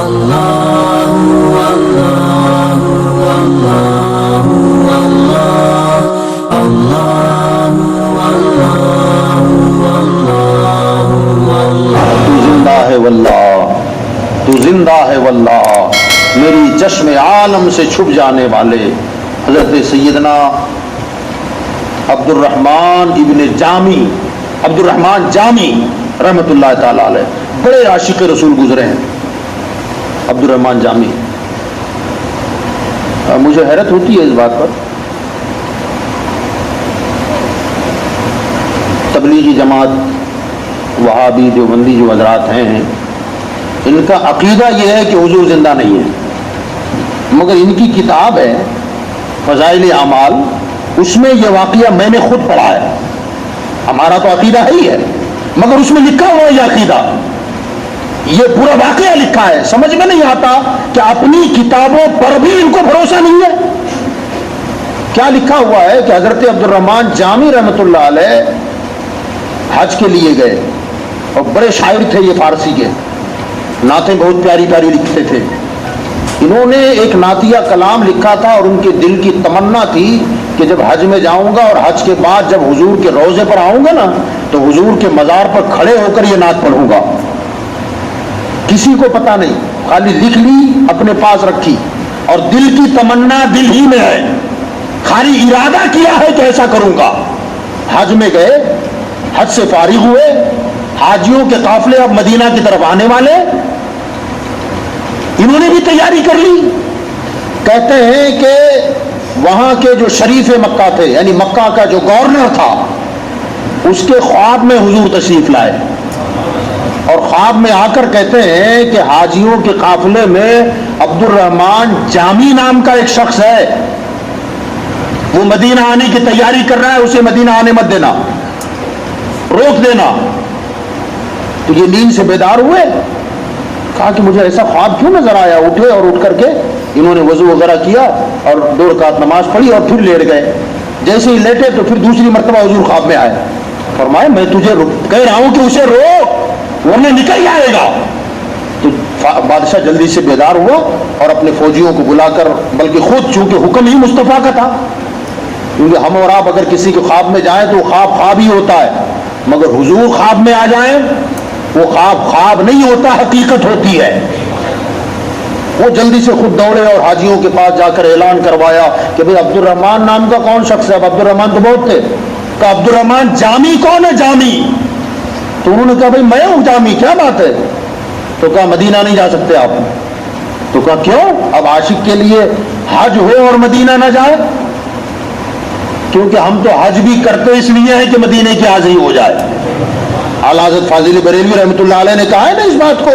تو زندہ ہے واللہ میری چشم عالم سے چھپ جانے والے حضرت سیدنا عبد الرحمن جامی رحمۃ اللہ تعالی علیہ بڑے عاشق رسول گزرے ہیں. عبد الرحمن جامی. مجھے حیرت ہوتی ہے اس بات پر، تبلیغی جماعت وہابی دیوبندی جو حضرات ہیں ان کا عقیدہ یہ ہے کہ حضور زندہ نہیں ہے، مگر ان کی کتاب ہے فضائل اعمال، اس میں یہ واقعہ میں نے خود پڑھا ہے. ہمارا تو عقیدہ ہے ہی ہے، مگر اس میں لکھا ہوا ہے یہ عقیدہ، یہ پورا واقعہ لکھا ہے. سمجھ میں نہیں آتا کہ اپنی کتابوں پر بھی ان کو بھروسہ نہیں ہے. کیا لکھا ہوا ہے کہ حضرت عبد الرحمن جامی رحمۃ اللہ علیہ حج کے لیے گئے، اور بڑے شاعر تھے یہ فارسی کے، نعتیں بہت پیاری پیاری لکھتے تھے. انہوں نے ایک نعتیہ کلام لکھا تھا اور ان کے دل کی تمنا تھی کہ جب حج میں جاؤں گا اور حج کے بعد جب حضور کے روضے پر آؤں گا نا تو حضور کے مزار پر کھڑے ہو کر یہ نعت پڑھوں گا. کسی کو پتہ نہیں، خالی لکھ لی اپنے پاس رکھی، اور دل کی تمنا دل ہی میں ہے، خالی ارادہ کیا ہے کہ ایسا کروں گا. حج میں گئے، حج سے فارغ ہوئے، حاجیوں کے قافلے اب مدینہ کی طرف آنے والے، انہوں نے بھی تیاری کر لی. کہتے ہیں کہ وہاں کے جو شریف مکہ تھے، یعنی مکہ کا جو گورنر تھا، اس کے خواب میں حضور تشریف لائے، اور خواب میں آ کر کہتے ہیں کہ حاجیوں کے قافلے میں عبد الرحمن جامی نام کا ایک شخص ہے، وہ مدینہ آنے کی تیاری کر رہا ہے، اسے مدینہ آنے مت دینا، روک دینا. تو یہ نیند سے بیدار ہوئے، کہا کہ مجھے ایسا خواب کیوں نظر آیا. اٹھے اور اٹھ کر کے انہوں نے وضو وغیرہ کیا اور 2 رکعت نماز پڑھی اور پھر لیٹ گئے. جیسے ہی لیٹے تو پھر دوسری مرتبہ حضور خواب میں آئے، فرمائے میں تجھے کہہ رہا ہوں کہ اسے روک ورنہ نکل جائے گا. تو بادشاہ جلدی سے بیدار ہوا اور اپنے فوجیوں کو بلا کر، بلکہ خود چونکہ حکم ہی مصطفیٰ کا تھا، کیونکہ ہم اور آپ اگر کسی کے خواب میں جائیں تو خواب خواب ہی ہوتا ہے، مگر حضور خواب میں آ جائیں وہ خواب خواب نہیں ہوتا، حقیقت ہوتی ہے. وہ جلدی سے خود دوڑے اور حاجیوں کے پاس جا کر اعلان کروایا کہ بھئی عبد الرحمن نام کا کون شخص ہے. اب عبد الرحمن تو بہت تھے، کہا عبد الرحمن جامی کون ہے جامی؟ تو انہوں نے کہا بھئی میں ہوں جامی، کیا بات ہے؟ تو کہا مدینہ نہیں جا سکتے آپ. تو کہا کیوں؟ اب عاشق کے لیے حج ہو اور مدینہ نہ جائے؟ کیونکہ ہم تو حج بھی کرتے اس لیے ہیں کہ مدینے کی حاضری ہو جائے. اعلیٰ حضرت فاضل بریلوی رحمۃ اللہ علیہ نے کہا ہے نا اس بات کو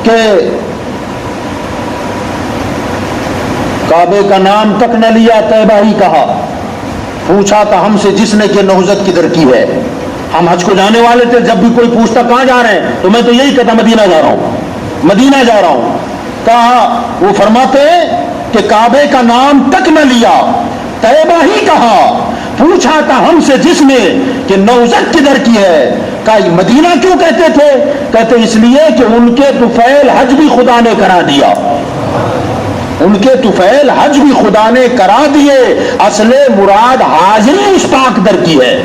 کہ کعبے کا نام تک نہ لیا طیبہ ہی کہا، پوچھا تھا ہم سے جس نے کہ نہضت کدھر کی ہے. ہم حج کو جانے والے تھے، جب بھی کوئی پوچھتا کہاں جا رہے ہیں تو میں تو یہی کہتا مدینہ جا رہا ہوں، مدینہ جا رہا ہوں. کہا وہ فرماتے ہیں کہ کعبے کا نام تک نہ لیا طیبہ ہی کہا، پوچھا تھا ہم سے جس نے کہ نوزت کدھر کی ہے. کہا مدینہ کیوں کہتے تھے؟ کہتے اس لیے کہ ان کے طفیل حج بھی خدا نے کرا دیا، ان کے طفیل حج بھی خدا نے کرا دیے، اصل مراد حاضری اس پاک در کی ہے.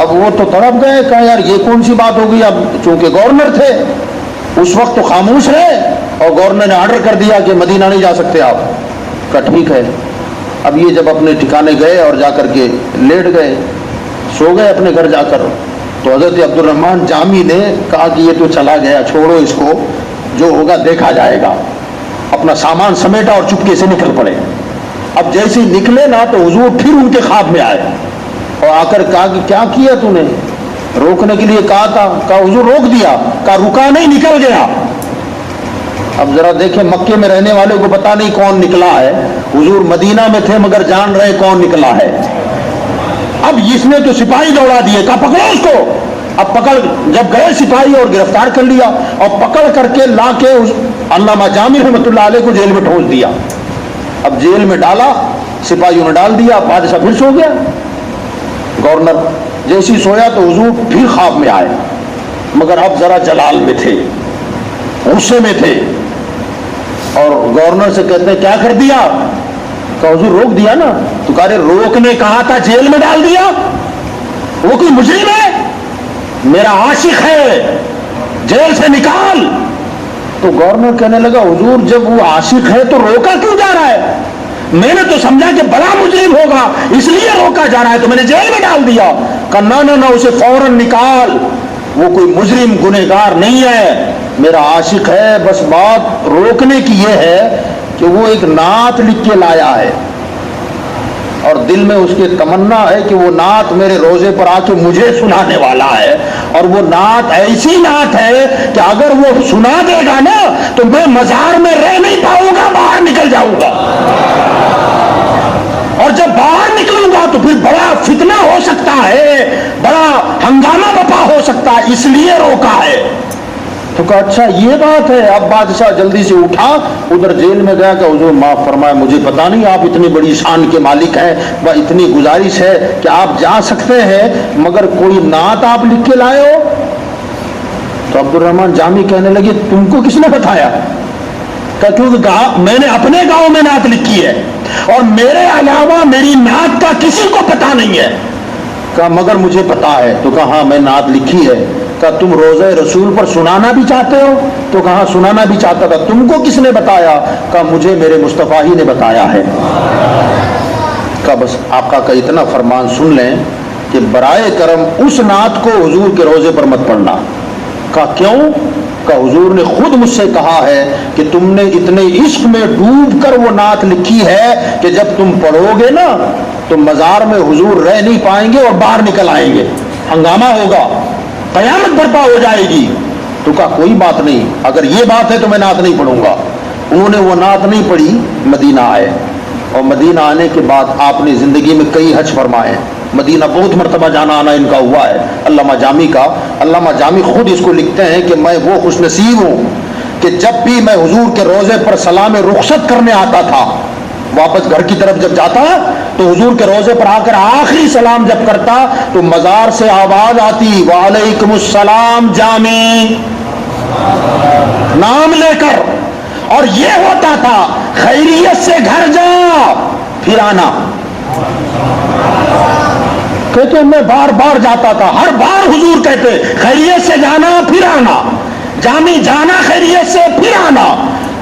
اب وہ تو تڑپ گئے، کہا یار یہ کون سی بات ہوگی. اب چونکہ گورنر تھے اس وقت تو خاموش رہے، اور گورنر نے آرڈر کر دیا کہ مدینہ نہیں جا سکتے آپ. کہا ٹھیک ہے. اب یہ جب اپنے ٹھکانے گئے اور جا کر کے لیٹ گئے، سو گئے اپنے گھر جا کر، تو حضرت عبد الرحمن جامی نے کہا کہ یہ تو چلا گیا، چھوڑو اس کو، جو ہوگا دیکھا جائے گا. اپنا سامان سمیٹا اور چپکے سے نکل پڑے. اب جیسے ہی نکلے نا تو حضور پھر ان کے خواب میں آئے اور آ کر کہا کہ کیا کیا تو نے؟ روکنے کے لیے کہا تھا. کہا حضور روک دیا. کہا رکا نہیں، نکل گیا. اب ذرا دیکھیں مکے میں رہنے والے کو پتا نہیں کون نکلا ہے، حضور مدینہ میں تھے مگر جان رہے کون نکلا ہے. اب اس نے تو سپاہی دوڑا دیے، کہا پکڑو اس کو. اب پکڑ جب گئے سپاہی اور گرفتار کر لیا اور پکڑ کر کے لا کے علامہ جامی رحمۃ اللہ علیہ کو جیل میں ٹھونس دیا. اب جیل میں ڈالا، سپاہیوں نے ڈال دیا. بادشاہ پھر سو گیا. گورنر جیسی سویا تو حضور پھر خواب میں آئے، مگر اب ذرا جلال میں تھے، غصے میں تھے. اور گورنر سے کہتے ہیں کیا کر دیا؟ کہا حضور روک دیا نا. تو کہا رے روکنے کہا تھا جیل میں ڈال دیا؟ وہ کوئی مجرم ہے؟ میرا عاشق ہے، جیل سے نکال. تو گورنر کہنے لگا حضور جب وہ عاشق ہے تو روکا کیوں جا رہا ہے؟ میں نے تو سمجھا کہ بڑا مجرم ہوگا اس لیے روکا جا رہا ہے، تو میں نے جیل میں ڈال دیا. کہا نہ اسے فوراً نکال، وہ کوئی مجرم گنہگار نہیں ہے، میرا عاشق ہے. بس بات روکنے کی یہ ہے کہ وہ ایک نعت لکھ کے لایا ہے اور دل میں اس کی تمنا ہے کہ وہ نعت میرے روزے پر آ کے مجھے سنانے والا ہے، اور وہ نعت ایسی نعت ہے کہ اگر وہ سنا دے گا نا تو میں مزار میں رہ نہیں پاؤں گا، باہر نکل جاؤں گا، اور جب باہر نکلوں گا تو پھر بڑا فتنہ ہو سکتا ہے، بڑا ہنگامہ بپا ہو سکتا ہے، اس لیے روکا ہے. تو کہا اچھا یہ بات ہے. اب بادشاہ جلدی سے اٹھا، ادھر جیل میں گیا کہ حضور معاف فرمائے، مجھے پتا نہیں آپ اتنی بڑی شان کے مالک ہیں، اتنی گزارش ہے کہ آپ جا سکتے ہیں، مگر کوئی نعت آپ لکھ کے لائے ہو. تو عبد الرحمن جامی کہنے لگے تم کو کس نے بتایا؟ کہ کیونکہ میں نے اپنے گاؤں میں نعت لکھی ہے اور میرے علاوہ میری نعت کا کسی کو پتا نہیں ہے. کہا مگر مجھے پتا ہے. تو کہا ہاں میں نعت لکھی ہے. کہا تم روزہ رسول پر سنانا بھی چاہتے ہو؟ تو کہا سنانا بھی چاہتا تھا. تم کو کس نے بتایا؟ کہا مجھے میرے مصطفیٰ ہی نے بتایا ہے. کہا بس آقا کا اتنا فرمان سن لیں کہ برائے کرم اس نعت کو حضور کے روزے پر مت پڑھنا. کہا کیوں؟ کہ حضور نے خود مجھ سے کہا ہے کہ تم نے اتنے عشق میں ڈوب کر وہ نعت لکھی ہے کہ جب تم پڑھو گے نا تو مزار میں حضور رہ نہیں پائیں گے اور باہر نکل آئیں گے، ہنگامہ ہوگا، قیامت برپا ہو جائے گی. تو کہا کوئی بات نہیں، اگر یہ بات ہے تو میں نعت نہیں پڑھوں گا. انہوں نے وہ نعت نہیں پڑھی، مدینہ آئے، اور مدینہ آنے کے بعد آپ نے زندگی میں کئی حج فرمائے. مدینہ بہت مرتبہ جانا آنا ان کا ہوا ہے. علامہ جامی کا، علامہ جامی خود اس کو لکھتے ہیں کہ میں وہ خوش نصیب ہوں کہ جب بھی میں حضور کے روزے پر سلام رخصت کرنے آتا تھا، واپس گھر کی طرف جب جاتا تو حضور کے روزے پر آ کر آخری سلام جب کرتا تو مزار سے آواز آتی وعلیکم السلام جامی، نام لے کر، اور یہ ہوتا تھا خیریت سے گھر جا پھر آنا. کہتے میں بار بار جاتا تھا، ہر بار حضور کہتے خیریت سے جانا پھر آنا، جامی جانا خیریت سے پھر آنا.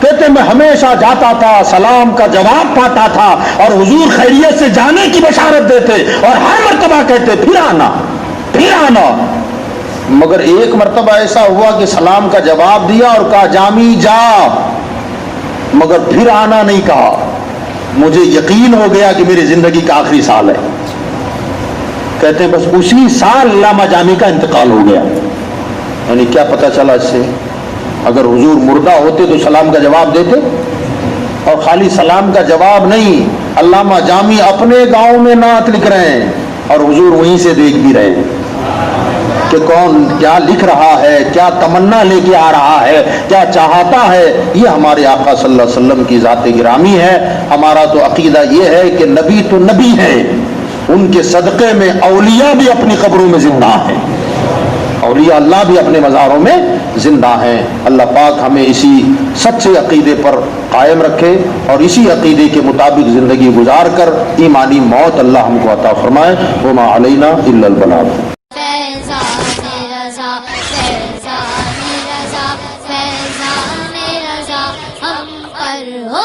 کہتے میں ہمیشہ جاتا تھا، سلام کا جواب پاتا تھا اور حضور خیریت سے جانے کی بشارت دیتے اور ہر مرتبہ کہتے پھر آنا پھر آنا. مگر ایک مرتبہ ایسا ہوا کہ سلام کا جواب دیا اور کہا جامی جا، مگر پھر آنا نہیں کہا. مجھے یقین ہو گیا کہ میری زندگی کا آخری سال ہے. کہتے ہیں بس اسی سال علامہ جامی کا انتقال ہو گیا. یعنی کیا پتہ چلا اس سے؟ اگر حضور مردہ ہوتے تو سلام کا جواب دیتے، اور خالی سلام کا جواب نہیں، علامہ جامی اپنے گاؤں میں نعت لکھ رہے ہیں اور حضور وہیں سے دیکھ بھی رہے ہیں کہ کون کیا لکھ رہا ہے، کیا تمنا لے کے آ رہا ہے، کیا چاہتا ہے. یہ ہمارے آقا صلی اللہ علیہ وسلم کی ذات گرامی ہے. ہمارا تو عقیدہ یہ ہے کہ نبی تو نبی ہے، ان کے صدقے میں اولیاء بھی اپنی قبروں میں زندہ ہیں، اولیاء اللہ بھی اپنے مزاروں میں زندہ ہیں. اللہ پاک ہمیں اسی سچے عقیدے پر قائم رکھے اور اسی عقیدے کے مطابق زندگی گزار کر ایمانی موت اللہ ہم کو عطا فرمائے. وما علینا الا البلاغ. ہم پر ہو